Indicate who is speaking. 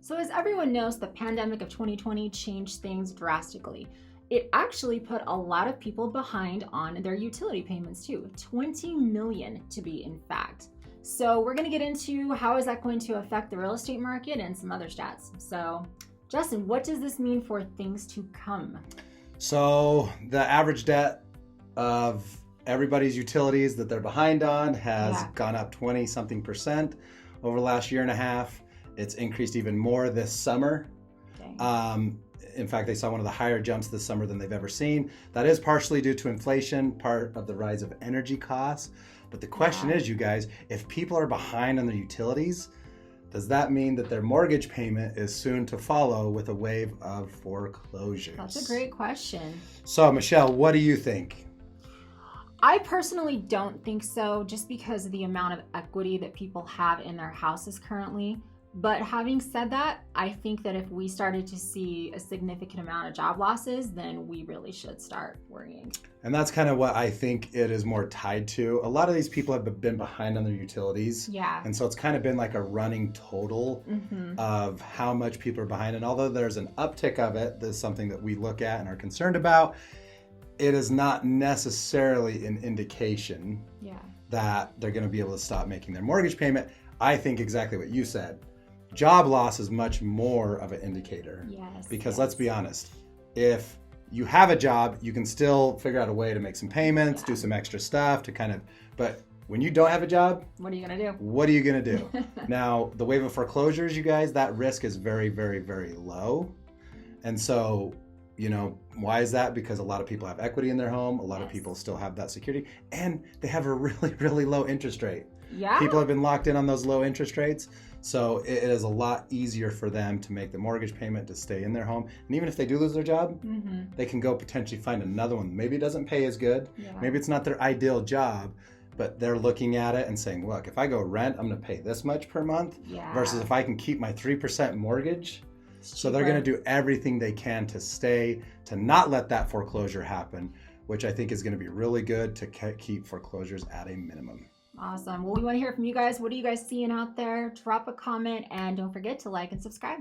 Speaker 1: So as everyone knows, the pandemic of 2020 changed things drastically. It actually put a lot of people behind on their utility payments too, 20 million to be in fact. So we're gonna get into how is that going to affect the real estate market and some other stats. So Justin, what does this mean for things to come?
Speaker 2: So the average debt of everybody's utilities that they're behind on has gone up 20 something percent over the last year and a half. It's increased even more this summer. In fact, they saw one of the higher jumps this summer than they've ever seen. That is partially due to inflation, part of the rise of energy costs. But the question is, you guys, if people are behind on their utilities, does that mean that their mortgage payment is soon to follow with a wave of foreclosures?
Speaker 1: That's a great question.
Speaker 2: So, Michelle, what do you think?
Speaker 1: I personally don't think so, just because of the amount of equity that people have in their houses currently. But having said that, I think that if we started to see a significant amount of job losses, then we really should start worrying.
Speaker 2: And that's kind of what I think it is more tied to. A lot of these people have been behind on their utilities.
Speaker 1: Yeah.
Speaker 2: And so it's kind of been like a running total of how much people are behind. And although there's an uptick of it, that's something that we look at and are concerned about, it is not necessarily an indication that they're going to be able to stop making their mortgage payment. I think exactly what you said. Job loss is much more of an indicator. Because let's be honest, if you have a job, you can still figure out a way to make some payments, do some extra stuff to kind of, but when you don't have a job,
Speaker 1: what are you going to do?
Speaker 2: What are you going to do? Now, the wave of foreclosures, you guys, that risk is very, very, very low. And so, you know, why is that? Because a lot of people have equity in their home. A lot of people still have that security, and they have a really, really low interest rate. People have been locked in on those low interest rates. So it is a lot easier for them to make the mortgage payment to stay in their home. And even if they do lose their job, they can go potentially find another one. Maybe it doesn't pay as good. Maybe it's not their ideal job, but they're looking at it and saying, look, if I go rent, I'm going to pay this much per month versus if I can keep my 3% mortgage. So they're going to do everything they can to stay, to not let that foreclosure happen, which I think is going to be really good to keep foreclosures at a minimum.
Speaker 1: Awesome. Well, we want to hear from you guys. What are you guys seeing out there? Drop a comment and don't forget to like and subscribe.